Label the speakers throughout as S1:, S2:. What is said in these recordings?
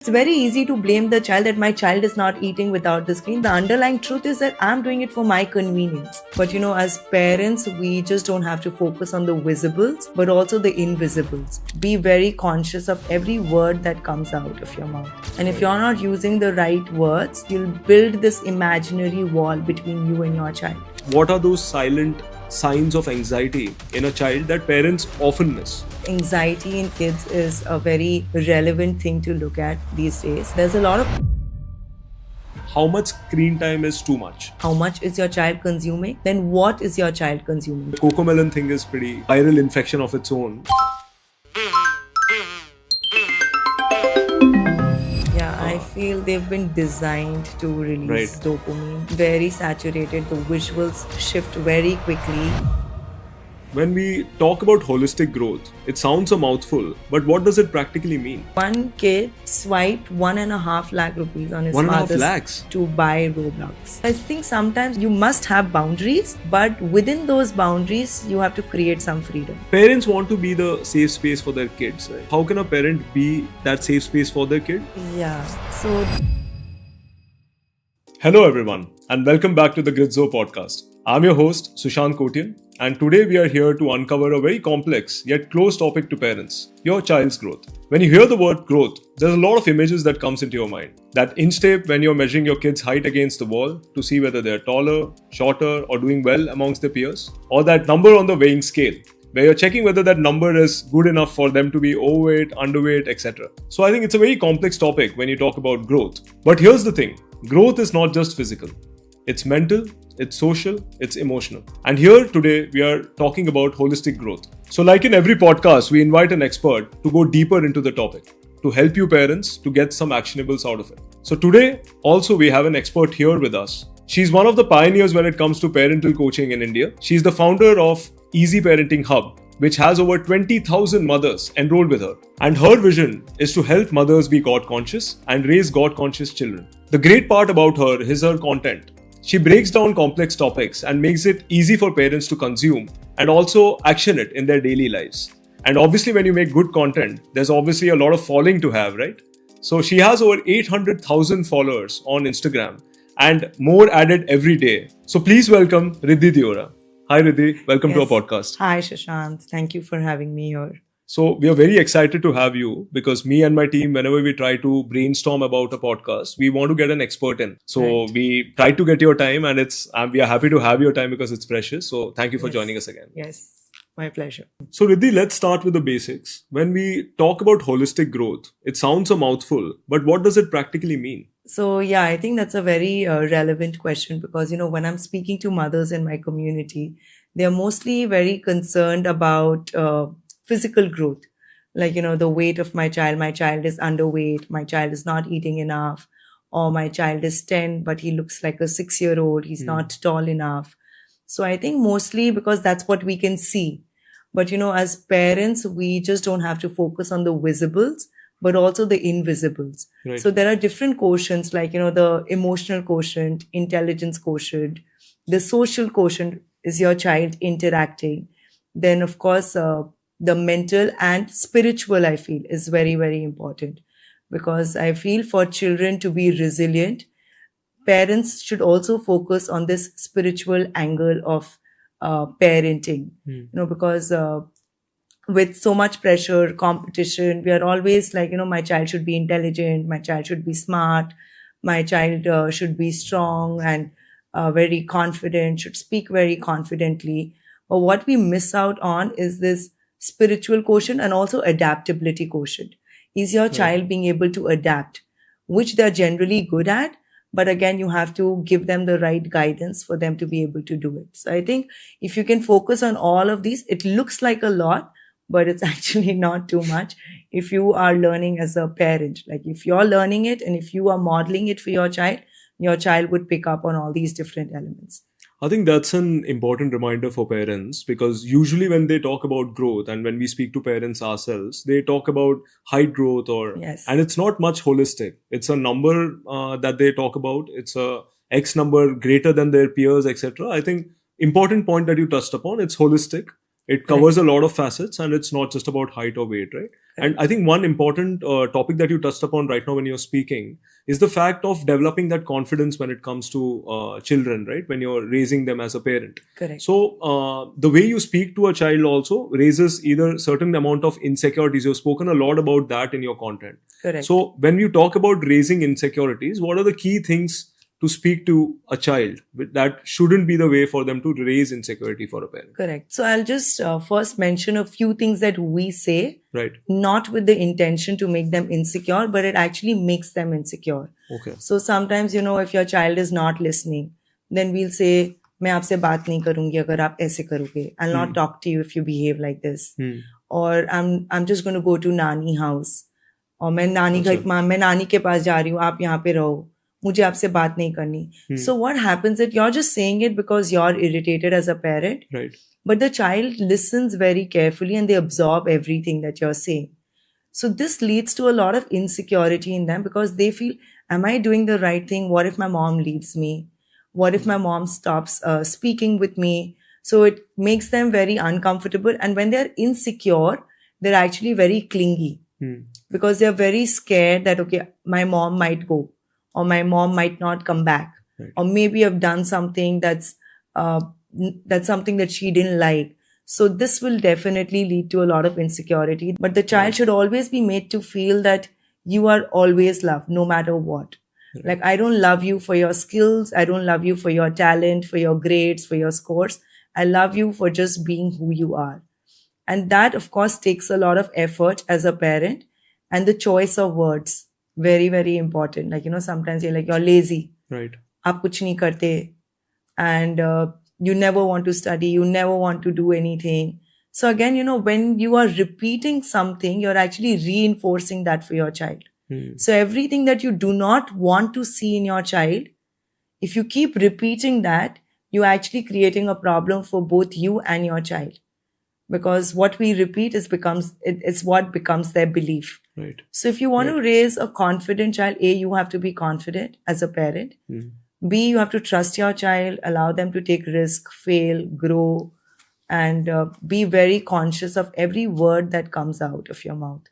S1: It's very easy to blame the child that my child is not eating without the screen. The underlying truth is that I'm doing it for my convenience. But as parents, we just don't have to focus on the visibles, but also the invisibles. Be very conscious of every word that comes out of your mouth. And if you're not using the right words, you'll build this imaginary wall between you and your child.
S2: What are those silent signs of anxiety in a child that parents often miss?
S1: Anxiety in kids is a very relevant thing to look at these days. There's a lot of
S2: How much screen time is too much?
S1: how much is your child consuming? Then what is your child consuming?
S2: The cocomelon thing is pretty viral infection of its own.
S1: I feel they've been designed to release dopamine. Very saturated. The visuals shift very quickly.
S2: When we talk about holistic growth, it sounds a mouthful, but what does it practically mean?
S1: One kid swiped 1.5 lakh rupees on his
S2: 1.5
S1: father's
S2: lakhs
S1: to buy Roblox. I think sometimes you must have boundaries, but within those boundaries, you have to create some freedom.
S2: Parents want to be the safe space for their kids, right? How can a parent be that safe space for their kid?
S1: Yeah, so
S2: Hello everyone, and welcome back to the Gritzo Podcast. I'm your host, Sushant Kotian, and today we are here to uncover a very complex yet close topic to parents, your child's growth. When you hear the word growth, there's a lot of images that comes into your mind. That inch tape when you're measuring your kid's height against the wall to see whether they're taller, shorter, or doing well amongst their peers. Or that number on the weighing scale, where you're checking whether that number is good enough for them to be overweight, underweight, etc. So I think it's a very complex topic when you talk about growth. But here's the thing, growth is not just physical. It's mental, it's social, it's emotional. And here today we are talking about holistic growth. So like in every podcast, we invite an expert to go deeper into the topic, to help you parents to get some actionables out of it. So today also we have an expert here with us. She's one of the pioneers when it comes to parental coaching in India. She's the founder of Easy Parenting Hub, which has over 20,000 mothers enrolled with her. And her vision is to help mothers be God-conscious and raise God-conscious children. The great part about her is her content. She breaks down complex topics and makes it easy for parents to consume and also action it in their daily lives. And obviously when you make good content, there's obviously a lot of following to have, right? So she has over 800,000 followers on Instagram and more added every day. So please welcome Riddhi Deorah. Hi Riddhi, welcome to our podcast.
S1: Hi Shashank, thank you for having me here.
S2: So we are very excited to have you because me and my team, whenever we try to brainstorm about a podcast, we want to get an expert in. So we try to get your time and we are happy to have your time because it's precious. So thank you for joining us again.
S1: Yes, my pleasure.
S2: So Riddhi, let's start with the basics. When we talk about holistic growth, it sounds a mouthful, but what does it practically mean?
S1: So yeah, I think that's a very relevant question because, when I'm speaking to mothers in my community, they're mostly very concerned about physical growth. Like, the weight of my child is underweight, my child is not eating enough, or my child is 10, but he looks like a 6-year-old, he's not tall enough. So I think mostly because that's what we can see. But, as parents, we just don't have to focus on the visibles, but also the invisibles.
S2: Right.
S1: So there are different quotients like, the emotional quotient, intelligence quotient, the social quotient is your child interacting. Then, of course, the mental and spiritual, I feel, is very, very important. Because I feel for children to be resilient, parents should also focus on this spiritual angle of parenting. Because with so much pressure, competition, we are always like, my child should be intelligent, my child should be smart, my child should be strong and very confident, should speak very confidently. But what we miss out on is this spiritual quotient and also adaptability quotient. Is your child being able to adapt, which they're generally good at, but again, you have to give them the right guidance for them to be able to do it. So I think if you can focus on all of these, it looks like a lot, but it's actually not too much if you are learning as a parent. Like if you're learning it and if you are modeling it for your child would pick up on all these different elements.
S2: I think that's an important reminder for parents because usually when they talk about growth and when we speak to parents ourselves, they talk about height growth and it's not much holistic. It's a number that they talk about. It's a X number greater than their peers, etc. I think important point that you touched upon, it's holistic. It covers a lot of facets and it's not just about height or weight, right? And I think one important topic that you touched upon right now when you're speaking is the fact of developing that confidence when it comes to children, right? When you're raising them as a parent.
S1: Correct.
S2: So the way you speak to a child also raises either certain amount of insecurities. You've spoken a lot about that in your content.
S1: Correct.
S2: So when you talk about raising insecurities, what are the key things to speak to a child that shouldn't be the way for them to raise insecurity for a parent?
S1: Correct. So I'll just first mention a few things that we say,
S2: Right.
S1: not with the intention to make them insecure, but it actually makes them insecure.
S2: Okay.
S1: So sometimes, if your child is not listening, then we'll say, मैं आपसे बात नहीं करूंगी अगर आप ऐसे करोगे. I'll not talk to you if you behave like this. Or I'm just going to go to नानी house. और मैं नानी के पास जा रही हूँ, आप यहाँ पे रहो. मुझे आपसे बात नहीं करनी. So what happens is you're just saying it because you're irritated as a parent.
S2: Right.
S1: But the child listens very carefully and they absorb everything that you're saying. So this leads to a lot of insecurity in them because they feel, am I doing the right thing? What if my mom leaves me? What if my mom stops speaking with me? So it makes them very uncomfortable. And when they're insecure, they're actually very clingy because they're very scared that, okay, my mom might go. Or my mom might not come back.
S2: Right.
S1: Or maybe I've done something that's something that she didn't like. So this will definitely lead to a lot of insecurity. But the child should always be made to feel that you are always loved, no matter what. Right. Like, I don't love you for your skills. I don't love you for your talent, for your grades, for your scores. I love you for just being who you are. And that, of course, takes a lot of effort as a parent. And the choice of words. Very, very important. Like, sometimes you're like, you're lazy.
S2: Right.
S1: Aap kuch nahi karte. And you never want to study. You never want to do anything. So again, when you are repeating something, you're actually reinforcing that for your child. So everything that you do not want to see in your child, if you keep repeating that, you're actually creating a problem for both you and your child. Because what we repeat it's what becomes their belief.
S2: Right.
S1: So if you want to raise a confident child, A, you have to be confident as a parent. B, you have to trust your child, allow them to take risk, fail, grow, and be very conscious of every word that comes out of your mouth.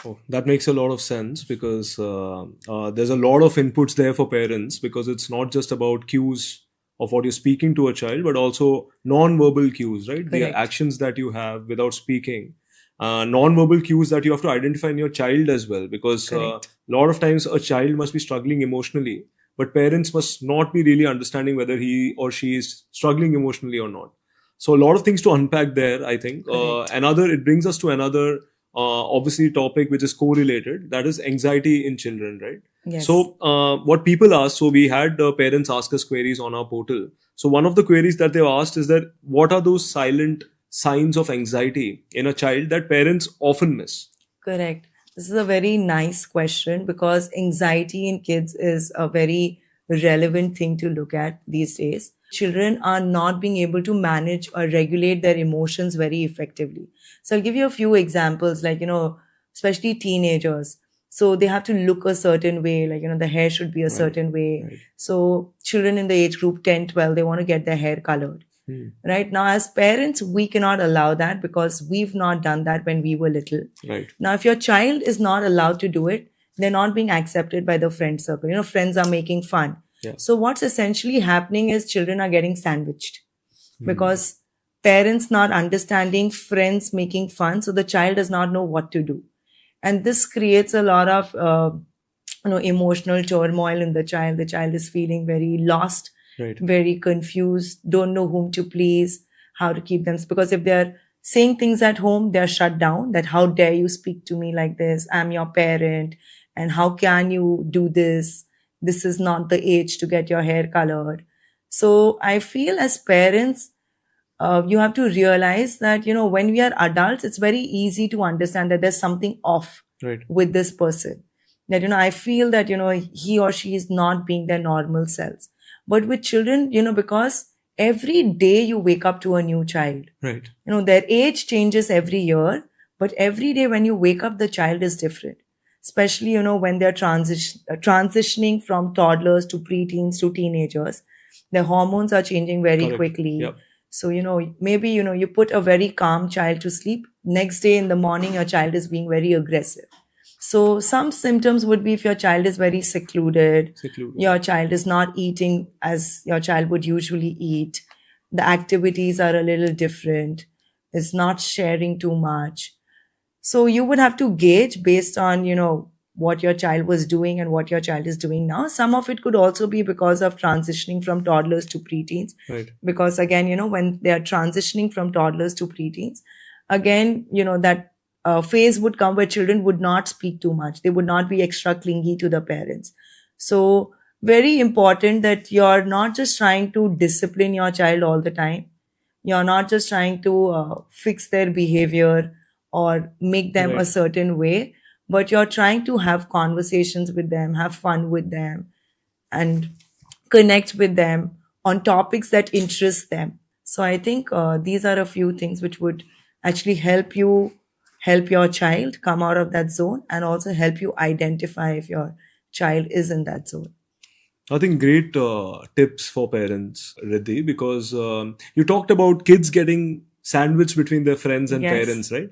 S2: Oh, that makes a lot of sense because there's a lot of inputs there for parents because it's not just about cues of what you're speaking to a child, but also non-verbal cues, right?
S1: Correct.
S2: The actions that you have without speaking. Non-verbal cues that you have to identify in your child as well, because a lot of times a child must be struggling emotionally, but parents must not be really understanding whether he or she is struggling emotionally or not. So a lot of things to unpack there, I think. It brings us to another, obviously, topic which is correlated, that is anxiety in children, right?
S1: Yes.
S2: So what people ask, so we had parents ask us queries on our portal. So one of the queries that they've asked is that what are those silent signs of anxiety in a child that parents often miss?
S1: Correct. This is a very nice question because anxiety in kids is a very relevant thing to look at these days. Children are not being able to manage or regulate their emotions very effectively. So I'll give you a few examples, like, especially teenagers. So they have to look a certain way, like, the hair should be a certain way.
S2: Right.
S1: So children in the age group 10, 12, they want to get their hair colored. Right now, as parents, we cannot allow that because we've not done that when we were little.
S2: Right.
S1: Now, if your child is not allowed to do it, they're not being accepted by the friend circle. Friends are making fun.
S2: Yeah.
S1: So what's essentially happening is children are getting sandwiched because parents not understanding, friends making fun. So the child does not know what to do. And this creates a lot of, emotional turmoil in the child. The child is feeling very lost.
S2: Right.
S1: Very confused, don't know whom to please, how to keep them. Because if they're saying things at home, they're shut down. That how dare you speak to me like this? I'm your parent. And how can you do this? This is not the age to get your hair colored. So I feel as parents, you have to realize that, when we are adults, it's very easy to understand that there's something off with this person. That, I feel that, he or she is not being their normal selves. But with children, because every day you wake up to a new child.
S2: Right.
S1: Their age changes every year, but every day when you wake up, the child is different. Especially, when they're transitioning from toddlers to preteens to teenagers. Their hormones are changing very quickly.
S2: Yep.
S1: So, maybe, you put a very calm child to sleep next day in the morning your child is being very aggressive. So some symptoms would be if your child is very secluded, your child is not eating as your child would usually eat, the activities are a little different, is not sharing too much. So you would have to gauge based on, what your child was doing and what your child is doing now. Some of it could also be because of transitioning from toddlers to preteens.
S2: Right.
S1: Because again, when they are transitioning from toddlers to preteens, again, that phase would come where children would not speak too much. They would not be extra clingy to the parents. So very important that you're not just trying to discipline your child all the time. You're not just trying to fix their behavior or make them a certain way, but you're trying to have conversations with them, have fun with them, and connect with them on topics that interest them. So I think these are a few things which would actually help your child come out of that zone, and also help you identify if your child is in that zone.
S2: I think great tips for parents, Riddhi, because you talked about kids getting sandwiched between their friends and
S1: Yes.
S2: parents, right?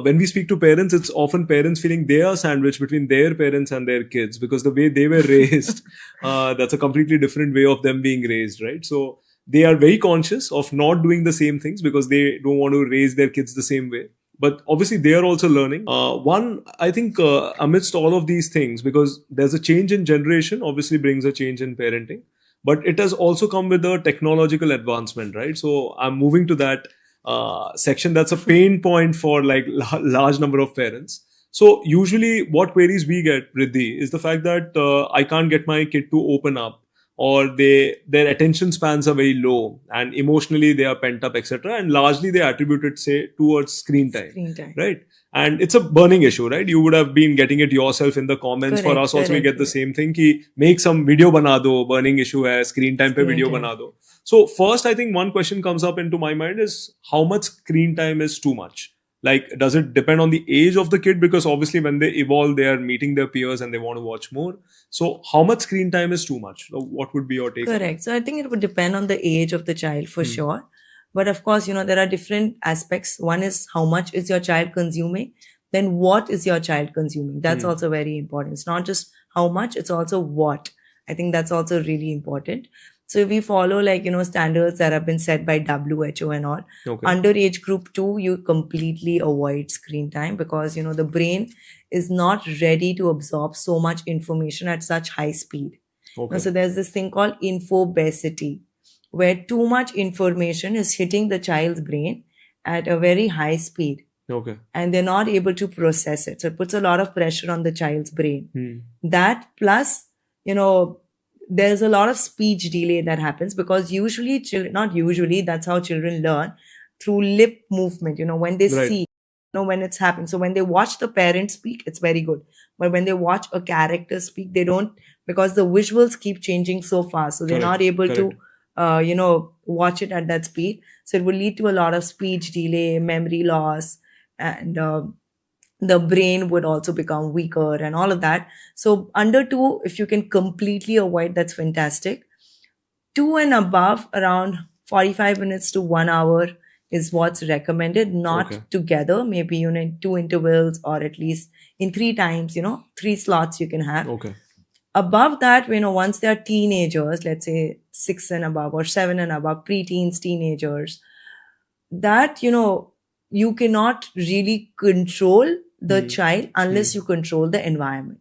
S2: When we speak to parents, it's often parents feeling they are sandwiched between their parents and their kids because the way they were raised, that's a completely different way of them being raised, right? So they are very conscious of not doing the same things because they don't want to raise their kids the same way. But obviously, they are also learning. One, I think, amidst all of these things, because there's a change in generation, obviously brings a change in parenting. But it has also come with a technological advancement, right? So I'm moving to that section that's a pain point for like large number of parents. So usually what queries we get, Riddhi, is the fact that I can't get my kid to open up, or their attention spans are very low and emotionally they are pent up, etc. And largely they attribute it, say, towards screen time, right? And it's a burning issue, right? You would have been getting it yourself in the comments. For us also, we get the same thing, ki make some video bana do, burning issue hai, screen time pe video bana do. So first, I think one question comes up into my mind is how much screen time is too much? Like, does it depend on the age of the kid? Because obviously when they evolve, they are meeting their peers and they want to watch more. So how much screen time is too much? What would be your take?
S1: Correct. So I think it would depend on the age of the child for sure. But of course, there are different aspects. One is how much is your child consuming? Then what is your child consuming? That's also very important. It's not just how much, it's also what. I think that's also really important. So if we follow standards that have been set by WHO and all, underage group 2, you completely avoid screen time because, the brain is not ready to absorb so much information at such high speed. So there's this thing called infobesity, where too much information is hitting the child's brain at a very high speed. And they're not able to process it. So it puts a lot of pressure on the child's brain. That plus, there's a lot of speech delay that happens because usually, not usually, that's how children learn, through lip movement, when they see, when it's happening. So when they watch the parent speak, it's very good. But when they watch a character speak, they don't, because the visuals keep changing so fast. So they're not able to, watch it at that speed. So it will lead to a lot of speech delay, memory loss, and the brain would also become weaker and all of that. So under 2, if you can completely avoid, that's fantastic. 2 and above, around 45 minutes to 1 hour is what's recommended, not together, maybe in 2 intervals or at least in 3 times, 3 slots you can have. Above that, once they're teenagers, let's say 6 and above or 7 and above, preteens, teenagers, that, you cannot really control the child unless you control the environment.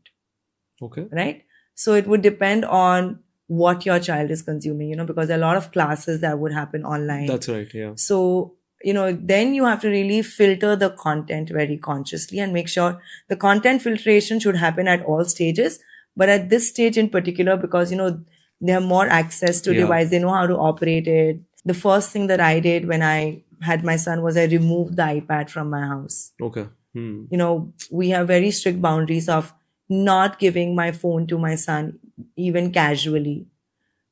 S1: Right? So it would depend on what your child is consuming, because there are a lot of classes that would happen online.
S2: That's right, yeah.
S1: So, then you have to really filter the content very consciously and make sure the content filtration should happen at all stages. But at this stage in particular, because, they have more access to device, they know how to operate it. The first thing that I did when I had my son was I removed the iPad from my house. We have very strict boundaries of not giving my phone to my son, even casually.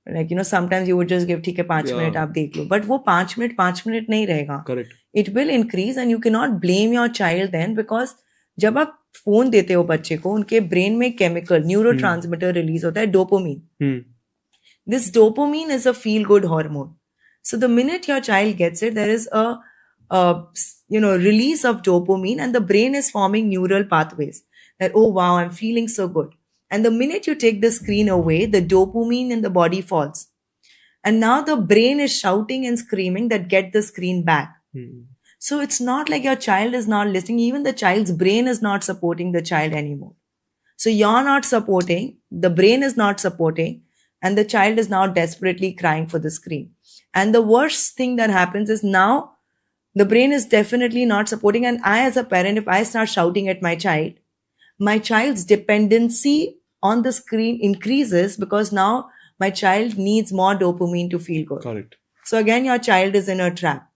S1: Like, sometimes you would just give, ठीक है 5 minute आप देख लो. But वो 5 minute नहीं रहेगा.
S2: Correct.
S1: It will increase and you cannot blame your child then, because जब आप phone देते हो बच्चे को, उनके ब्रेन में केमिकल न्यूरोट्रांसमीटर रिलीज होता है, dopamine. This dopamine is a feel good hormone. So the minute your child gets it, there is a release of dopamine, and the brain is forming neural pathways that, oh wow, I'm feeling so good. And the minute you take the screen away, the dopamine in the body falls. And now the brain is shouting and screaming that get the screen back. So it's not like your child is not listening. Even the child's brain is not supporting the child anymore. So you're not supporting, the brain is not supporting, and the child is now desperately crying for the screen. And the worst thing that happens is now the brain is definitely not supporting. And I, as a parent, if I start shouting at my child's dependency on the screen increases, because now my child needs more dopamine to feel good.
S2: Correct.
S1: So again, your child is in a trap.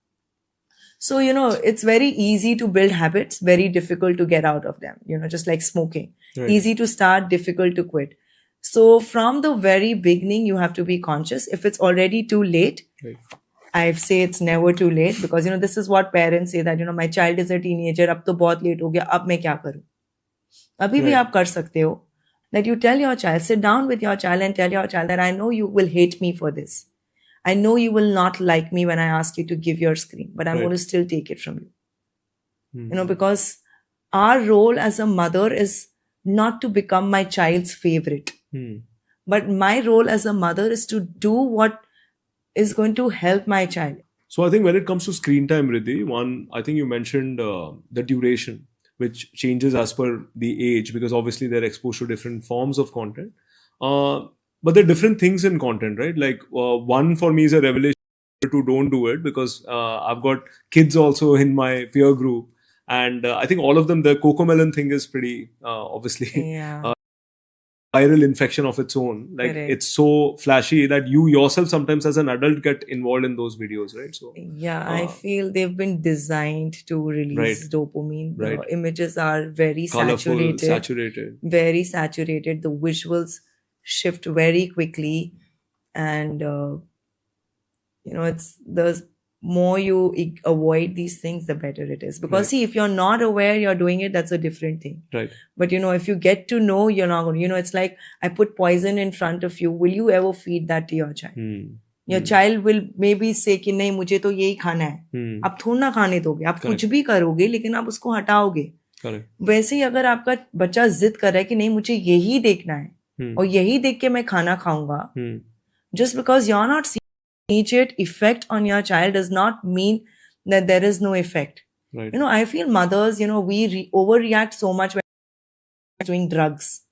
S1: So, it's very easy to build habits, very difficult to get out of them, just like smoking.
S2: Right.
S1: Easy to start, difficult to quit. So from the very beginning, you have to be conscious. If it's already too late,
S2: Right.
S1: I say it's never too late, because, this is what parents say that, my child is a teenager, ab to bahut late ho gaya, ab main kya karu? Abhi bhi
S2: Right.
S1: aap kar sakte ho. That you tell your child, sit down with your child and tell your child that I know you will hate me for this. I know you will not like me when I ask you to give your screen, but I'm
S2: Right.
S1: going to still take it from you. Because our role as a mother is not to become my child's favorite. But my role as a mother is to do what is going to help my child.
S2: So I think when it comes to screen time, Riddhi, I think you mentioned the duration, which changes as per the age, because obviously they're exposed to different forms of content. But there are different things in content, right? Like one for me is a revelation to don't do it, because I've got kids also in my peer group. And I think all of them, the Cocomelon thing is pretty, obviously,
S1: Yeah.
S2: viral infection of its own. Like
S1: Correct.
S2: it's so flashy that you yourself sometimes as an adult get involved in those videos, right? So
S1: Yeah, I feel they've been designed to release
S2: Right.
S1: dopamine. The
S2: Right.
S1: images are very
S2: colorful,
S1: saturated, very saturated. The visuals shift very quickly, and it's the more you avoid these things, the better it is. Because
S2: Right.
S1: see, if you're not aware you're doing it, that's a different thing.
S2: Right.
S1: But if you get to know, you're not going to, it's like I put poison in front of you. Will you ever feed that to your child? Your child will maybe say कि नहीं मुझे तो यही खाना है. आप थोड़ा ना खाने दोगे, आप कुछ भी करोगे लेकिन आप उसको हटाओगे.
S2: Correct.
S1: वैसे ही अगर आपका बच्चा जिद कर रहा है कि नहीं मुझे यही देखना है और यही देख के मैं खाना खाऊंगा, just because you're not seeing immediate effect on your child does not mean that there is no effect.
S2: Right.
S1: I feel mothers, we overreact so much when doing drugs,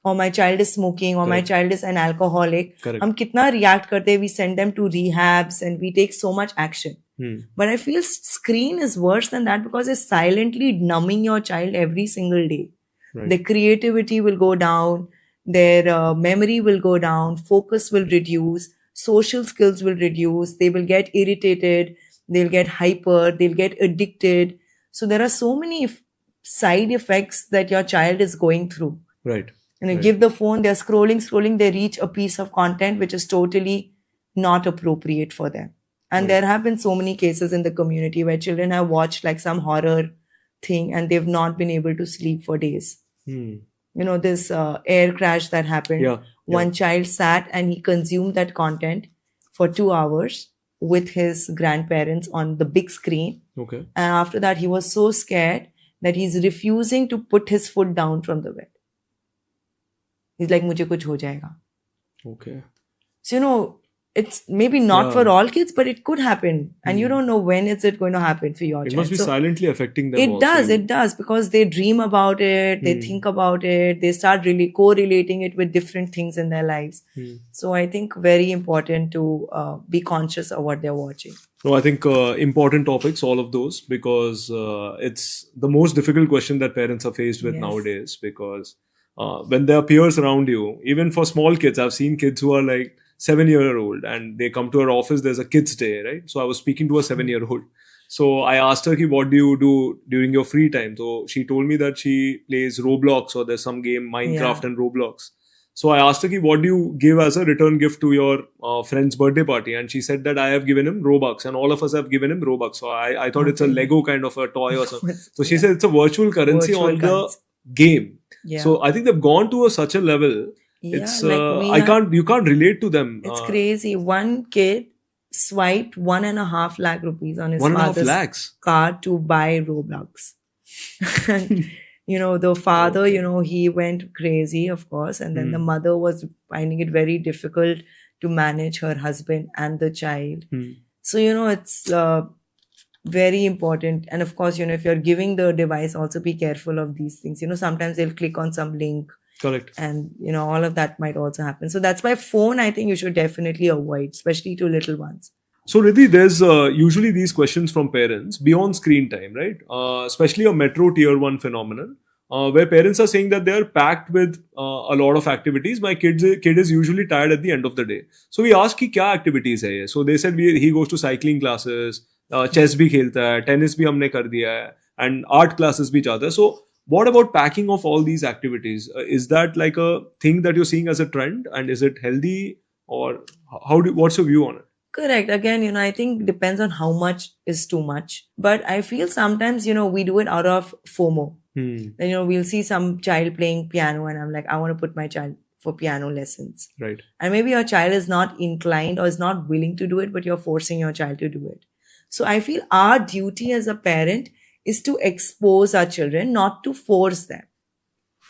S1: or my child is smoking, or my
S2: Correct.
S1: child is an alcoholic.
S2: Correct.
S1: हम कितना react करते हैं, we send them to rehabs and we take so much action. But I feel screen is worse than that, because it's silently numbing your child every single day.
S2: Right.
S1: Their creativity will go down, their memory will go down, focus will reduce, social skills will reduce, they will get irritated, they'll get hyper, they'll get addicted. So there are so many side effects that your child is going through.
S2: Right.
S1: You give the phone, they're scrolling, they reach a piece of content which is totally not appropriate for them. And there have been so many cases in the community where children have watched like some horror thing and they've not been able to sleep for days. This air crash that happened.
S2: Yeah.
S1: One child sat and he consumed that content for 2 hours with his grandparents on the big screen.
S2: Okay.
S1: And after that, he was so scared that he's refusing to put his foot down from the bed. He's like, mujhe kuch ho jayega.
S2: Okay.
S1: So, it's maybe not
S2: Yeah.
S1: for all kids, but it could happen. And you don't know when is it going to happen for your
S2: It
S1: child.
S2: must be
S1: So
S2: silently affecting them.
S1: it
S2: also.
S1: does, because they dream about it, they think about it, they start really correlating it with different things in their lives. So I think very important to be conscious of what they're watching.
S2: No, I think important topics, all of those, because it's the most difficult question that parents are faced with
S1: Yes.
S2: nowadays. Because when there are peers around you, even for small kids, I've seen kids who are like 7-year-old and they come to our office, there's a kids day, right? So I was speaking to a 7-year-old. So I asked her, what do you do during your free time? So she told me that she plays Roblox, or there's some game, Minecraft and Roblox. So I asked her, what do you give as a return gift to your friend's birthday party? And she said that I have given him Robux, and all of us have given him Robux. So I thought it's a Lego kind of a toy or something. So she said it's a virtual currency on the game.
S1: Yeah.
S2: So I think they've gone to such a level.
S1: Yeah,
S2: It's
S1: like
S2: you can't relate to them.
S1: It's crazy. One kid swiped 1.5 lakh rupees on his
S2: 1.5
S1: father's
S2: lakhs.
S1: card to buy Roblox. And, the father,
S2: Okay.
S1: he went crazy, of course. And then the
S2: Hmm.
S1: mother was finding it very difficult to manage her husband and the child.
S2: Hmm.
S1: So, it's very important. And of course, if you're giving the device, also be careful of these things. Sometimes they'll click on some link
S2: Correct.
S1: and, all of that might also happen. So that's why phone, I think you should definitely avoid, especially to little ones.
S2: So, Riddhi, there's usually these questions from parents beyond screen time, right? Especially a metro tier 1 phenomenon, where parents are saying that they're packed with a lot of activities. My kid is usually tired at the end of the day. So, we asked, ki kya activities hai ye? So, they said he goes to cycling classes, chess bhi khelta hai, tennis bhi humne kar diya hai, and art classes bhi jata hai. So, what about packing of all these activities? Is that like a thing that you're seeing as a trend, and is it healthy, or what's your view on it?
S1: Correct. Again, I think depends on how much is too much. But I feel sometimes, we do it out of FOMO.
S2: Hmm.
S1: Then, we'll see some child playing piano and I'm like, I want to put my child for piano lessons.
S2: Right.
S1: And maybe your child is not inclined or is not willing to do it, but you're forcing your child to do it. So I feel our duty as a parent is to expose our children, not to force them.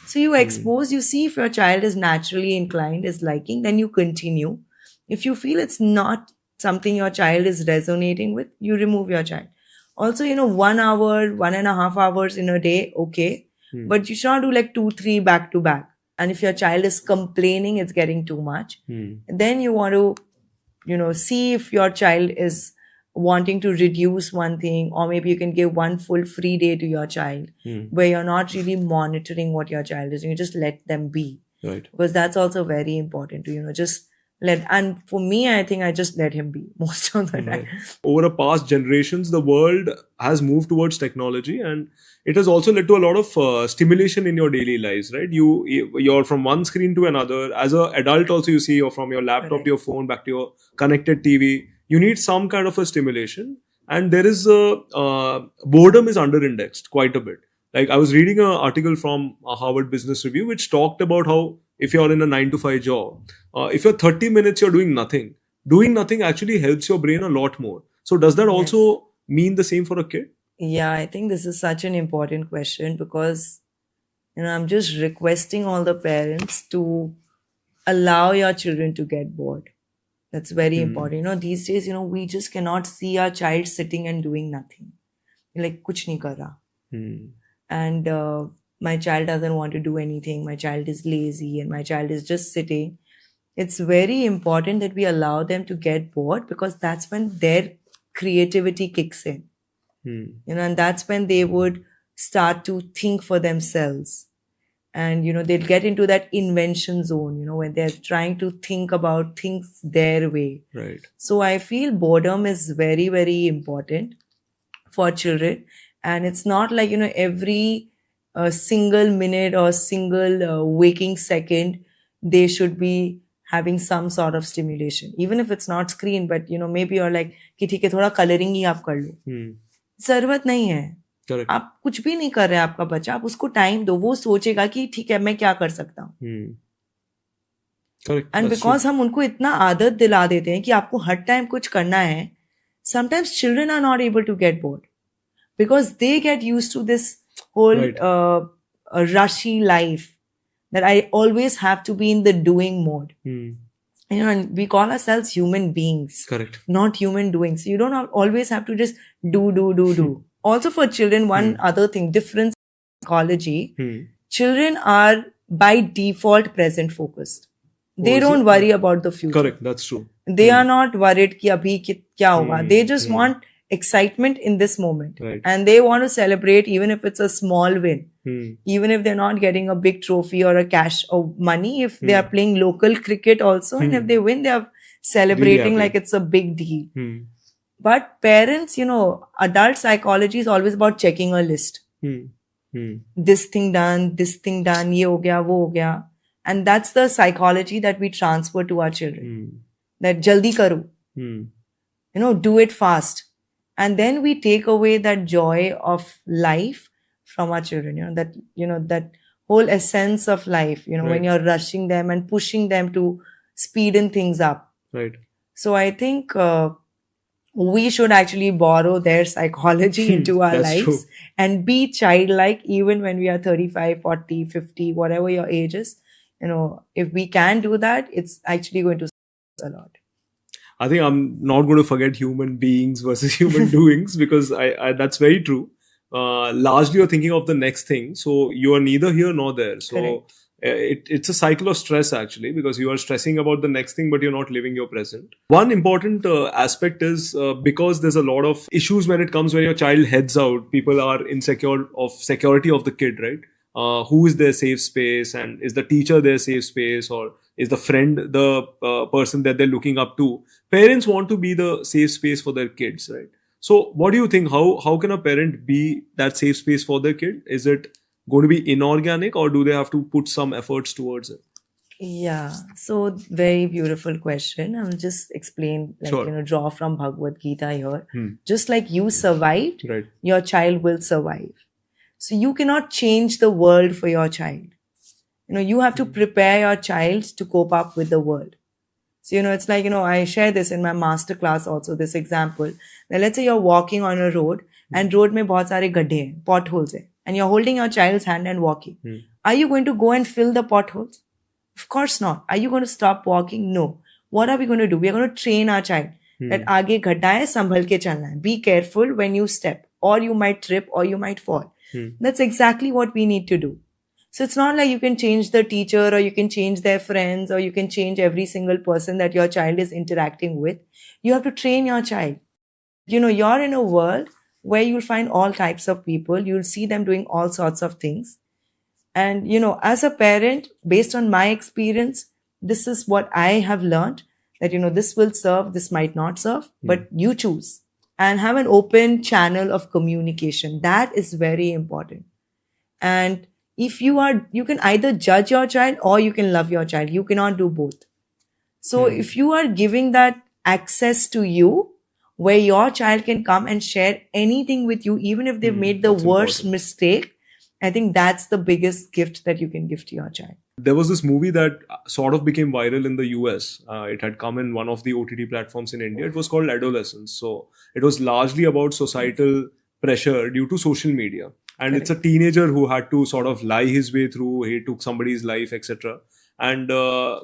S1: So you expose, you see if your child is naturally inclined, is liking, then you continue. If you feel it's not something your child is resonating with, you remove your child. Also, 1 hour, 1.5 hours in a day, okay. But you should not do like 2, 3 back to back. And if your child is complaining it's getting too much, then you want to, see if your child is wanting to reduce one thing, or maybe you can give one full free day to your child where you're not really monitoring what your child is. You just let them be.
S2: Right.
S1: Because that's also very important to, just let. And for me, I think I just let him be most of the time.
S2: Over the past generations, the world has moved towards technology, and it has also led to a lot of stimulation in your daily lives, right? You're from one screen to another. As an adult also, you see, you're from your laptop
S1: Correct.
S2: to your phone back to your connected TV. You need some kind of a stimulation, and there is boredom is under indexed quite a bit. Like, I was reading an article from a Harvard Business Review which talked about how if you're in a 9 to 5 job, if you're 30 minutes you're doing nothing actually helps your brain a lot more. So does that also mean the same for a kid?
S1: Yeah, I think this is such an important question because, I'm just requesting all the parents to allow your children to get bored. That's very important. These days, we just cannot see our child sitting and doing nothing. Like, kuch nahi kar raha. And my child doesn't want to do anything. My child is lazy and my child is just sitting. It's very important that we allow them to get bored because that's when their creativity kicks in. And that's when they would start to think for themselves. And, they'll get into that invention zone, when they're trying to think about things their way.
S2: Right.
S1: So I feel boredom is very, very important for children. And it's not like, every single minute or single waking second, they should be having some sort of stimulation. Even if it's not screen, but, maybe you're like, कि ठीक है थोड़ा coloring ही आप कर लो. जरूरत नहीं है.
S2: Correct.
S1: आप कुछ भी नहीं कर रहे हैं आपका बच्चा, आप उसको टाइम दो, वो सोचेगा कि ठीक है मैं क्या कर सकता हूँ. एंड बिकॉज हम उनको इतना आदत दिला देते हैं कि आपको हर टाइम कुछ करना है, sometimes children are not able to get bored because they get used to this whole rushy life that I always have to be in the doing mode. And we call ourselves human beings.
S2: Correct.
S1: Not human doings. You don't always have to just do. Also for children, one other thing, difference in psychology, children are by default present focused. They don't worry about the future.
S2: Correct, that's true.
S1: They are not worried कि अभी क्या होगा. They just want excitement in this moment.
S2: Right.
S1: And they want to celebrate even if it's a small win. Even if they're not getting a big trophy or a cash or money, if they are playing local cricket also, and if they win, they are celebrating like it's a big deal. But parents, adult psychology is always about checking a list. This thing done, ye ho gaya, wo ho gaya. And that's the psychology that we transfer to our children. That jaldi karo. Do it fast. And then we take away that joy of life from our children, that whole essence of life, when you're rushing them and pushing them to speeden things up.
S2: Right.
S1: So I think we should actually borrow their psychology into our
S2: That's
S1: lives
S2: true.
S1: and be childlike even when we are 35, 40, 50, whatever your age is. If we can do that, it's actually going to save us a lot.
S2: I think I'm not going to forget human beings versus human doings, because I that's very true. Largely, you're thinking of the next thing, so you are neither here nor there. So
S1: Correct.
S2: it's a cycle of stress, actually, because you are stressing about the next thing, but you're not living your present. One important aspect is because there's a lot of issues when it comes when your child heads out. People are insecure of security of the kid, right? Who is their safe space, and is the teacher their safe space, or is the friend the person that they're looking up to? Parents want to be the safe space for their kids, right? So what do you think? How can a parent be that safe space for their kid? Is it going to be inorganic, or do they have to put some efforts towards it?
S1: Yeah, so very beautiful question. I'll just explain,
S2: Sure.
S1: draw from Bhagavad Gita here.
S2: Hmm.
S1: Just like you survived,
S2: Right.
S1: your child will survive. So you cannot change the world for your child. You have to prepare your child to cope up with the world. So, it's like, I share this in my master class also, this example. Now, let's say you're walking on a road and road mein bahut sare gadde hain, potholes hai, and you're holding your child's hand and walking. Are you going to go and fill the potholes? Of course not. Are you going to stop walking? No. What are we going to do? We are going to train our child that aage gadda hai, sambhal ke chalna hai. Be careful when you step, or you might trip, or you might fall. That's exactly what we need to do. So it's not like you can change the teacher, or you can change their friends, or you can change every single person that your child is interacting with. You have to train your child. You're in a world where you'll find all types of people. You'll see them doing all sorts of things. And, as a parent, based on my experience, this is what I have learned, that, this will serve, this might not serve, but you choose. And have an open channel of communication. That is very important. And if you can either judge your child or you can love your child. You cannot do both. So if you are giving that access to you, where your child can come and share anything with you, even if they've made the
S2: That's
S1: worst
S2: important.
S1: mistake, I think that's the biggest gift that you can give to your child.
S2: There was this movie that sort of became viral in the US. It had come in one of the OTT platforms in India. It was called Adolescence. So it was largely about societal pressure due to social media. And it's a teenager who had to sort of lie his way through. He took somebody's life, etc. And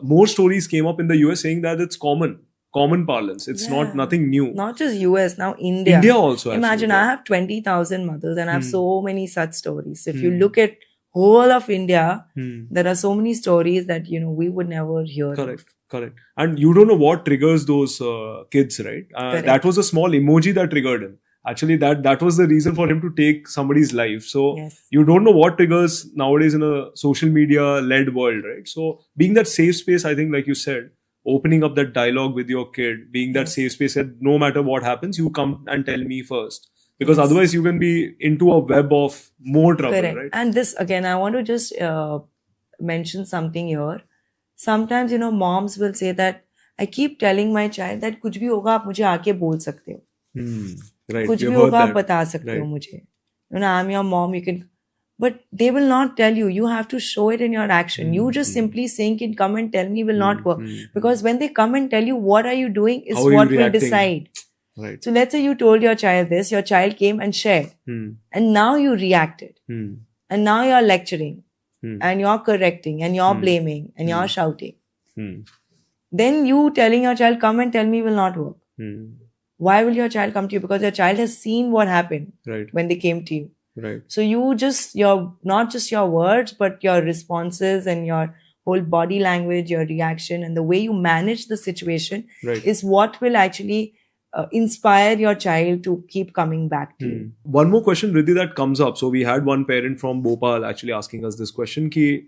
S2: more stories came up in the US saying that it's common parlance. It's not nothing new.
S1: Not just US, now India.
S2: India also.
S1: Imagine,
S2: absolutely.
S1: I have 20,000 mothers and I have so many such stories. If you look at whole of India, there are so many stories that, we would never hear of.
S2: Correct. And you don't know what triggers those kids, right? That was a small emoji that triggered him. Actually, that was the reason for him to take somebody's life. So you don't know what triggers nowadays in a social media led world, right? So being that safe space, I think, like you said, opening up that dialogue with your kid, being that safe space that no matter what happens, you come and tell me first. Because otherwise you can be into a web of more trouble, right?
S1: And this, again, I want to just mention something here. Sometimes, moms will say that, I keep telling my child that कुछ भी होगा आप मुझे आके बोल सकते हो.
S2: Right.
S1: कुछ भी होगा आप बता सकते हो मुझे. I'm your mom, you can. But they will not tell you. You have to show it in your action. You just simply saying, "Can come and tell me," will not work. Because when they come and tell you what are you doing is what will decide.
S2: Right.
S1: So let's say you told your child this, your child came and shared. And now you reacted. And now you're lecturing. And you're correcting. And you're blaming. And you're shouting. Then you telling your child, come and tell me, will not work. Why will your child come to you? Because your child has seen what happened when they came to you.
S2: Right.
S1: So your not just your words, but your responses and your whole body language, your reaction, and the way you manage the situation is what will actually inspire your child to keep coming back to you.
S2: One more question, Riddhi, that comes up. So we had one parent from Bhopal actually asking us this question: ki,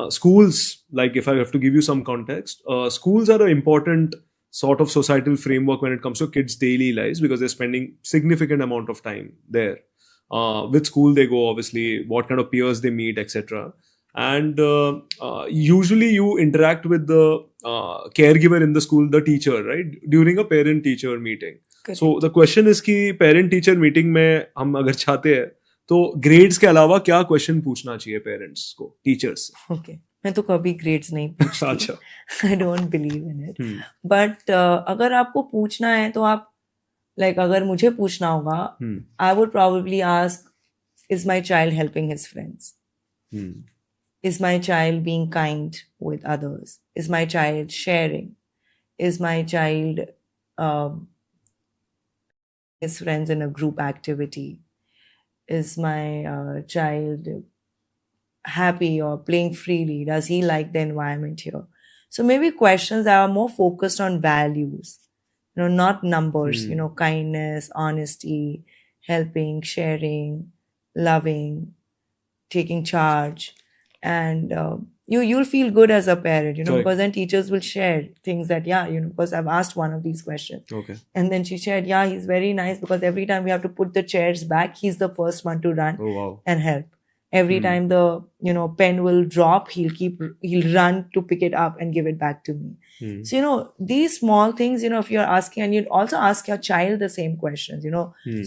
S2: schools, like if I have to give you some context, schools are an important sort of societal framework when it comes to kids' daily lives, because they're spending significant amount of time there. Which school they go, obviously, what kind of peers they meet, etc. And usually you interact with the caregiver in the school, the teacher, right? During a parent-teacher meeting.
S1: Correct.
S2: So the question is कि parent-teacher meeting में हम अगर चाहते हैं तो grades के अलावा क्या question पूछना चाहिए parents को, teachers?
S1: Okay. मैं तो कभी grades नहीं पूछती.
S2: अच्छा.
S1: I don't believe in it. But अगर आपको पूछना है तो आप like अगर मुझे पूछना होगा, I would probably ask, is my child helping his friends? Is my child being kind with others? Is my child sharing? Is my child his friends in a group activity? Is my child happy or playing freely? Does he like the environment here? So maybe questions that are more focused on values, not numbers, kindness, honesty, helping, sharing, loving, taking charge. And you'll feel good as a parent,
S2: Correct.
S1: because then teachers will share things that, because I've asked one of these questions.
S2: Okay.
S1: And then she shared, he's very nice because every time we have to put the chairs back, he's the first one to run and help. Every time the, pen will drop, he'll run to pick it up and give it back to me. So, these small things, if you're asking, and you'd also ask your child the same questions,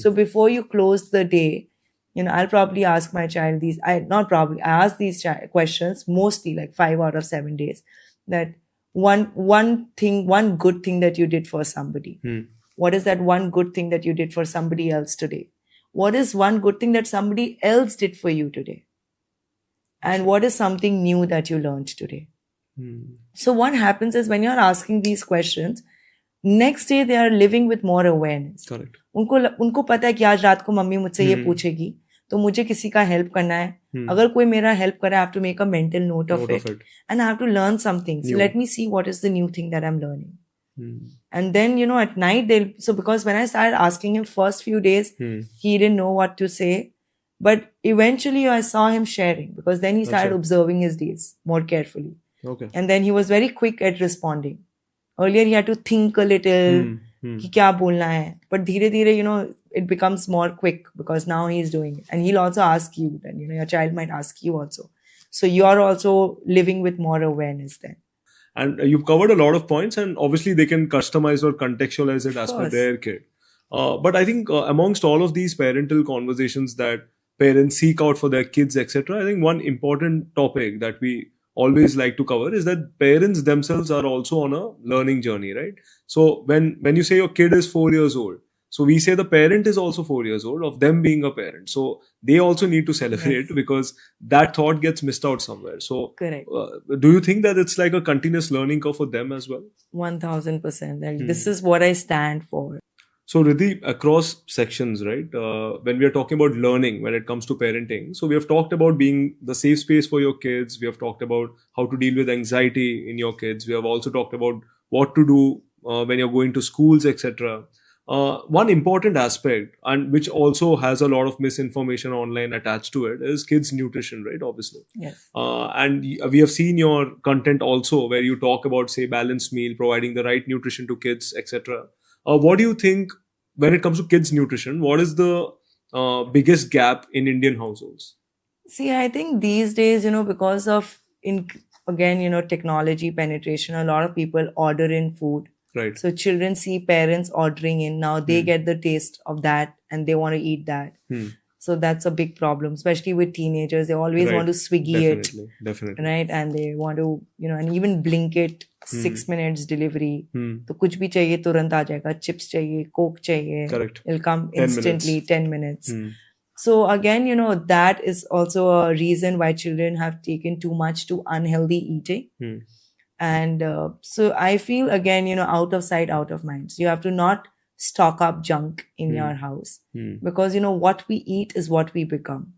S1: So before you close the day, I'll probably ask my child I ask these questions mostly like 5 out of 7 days. That one good thing that you did for somebody. What is that one good thing that you did for somebody else today? What is one good thing that somebody else did for you today? And what is something new that you learned today? So what happens is when you're asking these questions, next day they are living with more awareness.
S2: Correct.
S1: उनको पता है कि आज रात को mummy मुझसे ये पूछेगी, तो मुझे किसी का हेल्प करना है. अगर कोई मेरा हेल्प करे, I have to make a mental note of it. And I have to learn something. So let me see what is the new thing that I'm learning. And then, at night, so because when I started asking him first few days, he didn't know what to say. But eventually I saw him sharing, because then he started observing his days more carefully.
S2: Okay.
S1: And then he was very quick at responding. Earlier he had to think a little, कि क्या बोलना है. But धीरे धीरे, it becomes more quick because now he's doing it. And he'll also ask you then, your child might ask you also. So you're also living with more awareness then.
S2: And you've covered a lot of points, and obviously they can customize or contextualize it as per their kid. But I think amongst all of these parental conversations that parents seek out for their kids, etc., I think one important topic that we always like to cover is that parents themselves are also on a learning journey, right? So when you say your kid is 4 years old, so we say the parent is also 4 years old of them being a parent. So they also need to celebrate because that thought gets missed out somewhere. So
S1: correct.
S2: Do you think that it's like a continuous learning curve for them as well?
S1: 1000%. Like this is what I stand for.
S2: So Riddhi, across sections, right? When we are talking about learning, when it comes to parenting, so we have talked about being the safe space for your kids. We have talked about how to deal with anxiety in your kids. We have also talked about what to do when you're going to schools, etc. One important aspect, and which also has a lot of misinformation online attached to it, is kids' nutrition, right? Obviously.
S1: Yes.
S2: And we have seen your content also where you talk about, say, balanced meal, providing the right nutrition to kids, etc. What do you think when it comes to kids' nutrition? What is the biggest gap in Indian households?
S1: See, I think these days, because of, technology penetration, a lot of people order in food.
S2: Right.
S1: So children see parents ordering in. Now they get the taste of that and they want to eat that. So that's a big problem, especially with teenagers. They always want to Swiggy
S2: Definitely.
S1: Right? And they want to, and even Blinkit, 6 minutes delivery. तो कुछ भी चाहिए तुरंत आ जाएगा. Chips चाहिए, Coke चाहिए.
S2: Correct.
S1: It'll come instantly, 10 minutes. So again, that is also a reason why children have taken too much to unhealthy eating. And so I feel, again, out of sight, out of mind. So you have to not stock up junk in your house because, what we eat is what we become.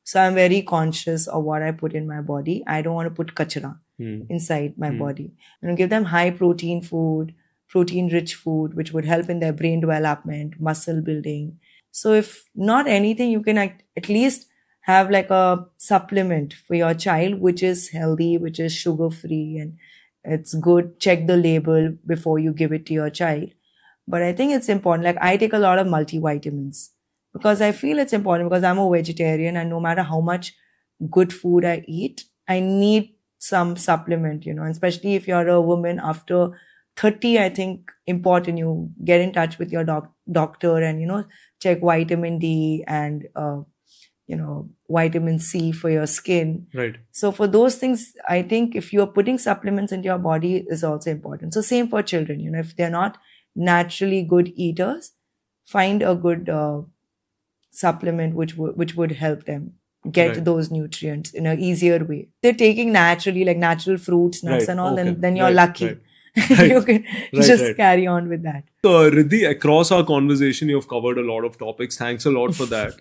S1: So I'm very conscious of what I put in my body. I don't want to put kachra inside my body. Give them high protein food, protein rich food, which would help in their brain development, muscle building. So if not anything, you can at least have like a supplement for your child, which is healthy, which is sugar free, and it's good. Check the label before you give it to your child. But I think it's important. Like I take a lot of multivitamins because I feel it's important because I'm a vegetarian, and no matter how much good food I eat, I need some supplement, and especially if you're a woman after 30, I think important you get in touch with your doctor and, check vitamin D and, vitamin C for your skin.
S2: Right.
S1: So for those things, I think if you're putting supplements into your body is also important. So same for children, if they're not naturally good eaters, find a good supplement which would help them get
S2: Right.
S1: those nutrients in an easier way. They're taking naturally, like natural fruits, nuts,
S2: Right.
S1: and all,
S2: Okay.
S1: then you're
S2: Right.
S1: lucky.
S2: Right. Right.
S1: You can
S2: Right.
S1: just
S2: Right.
S1: carry on with that.
S2: Riddhi, across our conversation, you've covered a lot of topics. Thanks a lot for that.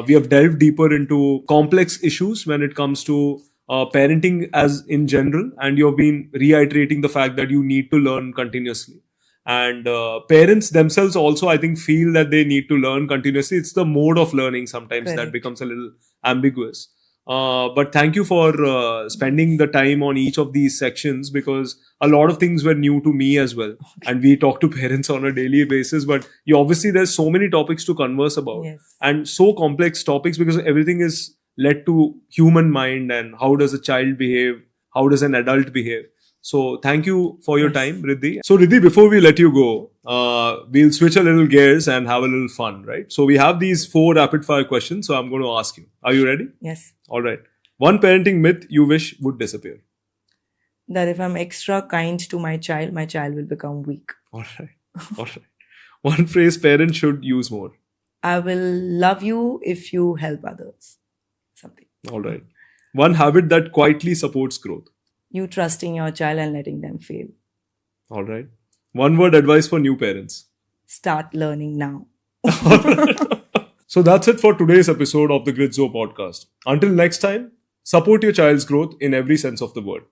S2: We have delved deeper into complex issues when it comes to parenting as in general, and you've been reiterating the fact that you need to learn continuously. And parents themselves also, I think, feel that they need to learn continuously. It's the mode of learning sometimes that
S1: Correct.
S2: becomes a little ambiguous. But thank you for spending the time on each of these sections, because a lot of things were new to me as well. And we talk to parents on a daily basis, but you obviously there's so many topics to converse about,
S1: Yes.
S2: and so complex topics, because everything is led to human mind and how does a child behave, how does an adult behave. So thank you for your
S1: Yes.
S2: time, Riddhi. So Riddhi, before we let you go, we'll switch a little gears and have a little fun, right? So we have these 4 rapid fire questions. So I'm going to ask you. Are you ready?
S1: Yes.
S2: All right. One parenting myth you wish would disappear.
S1: That if I'm extra kind to my child will become weak.
S2: All right. All right. One phrase parents should use more.
S1: I will love you if you help others. Something.
S2: All right. One habit that quietly supports growth.
S1: You trusting your child and letting them fail.
S2: All right. One word advice for new parents.
S1: Start learning now.
S2: So that's it for today's episode of the Gritzo Podcast. Until next time, support your child's growth in every sense of the word.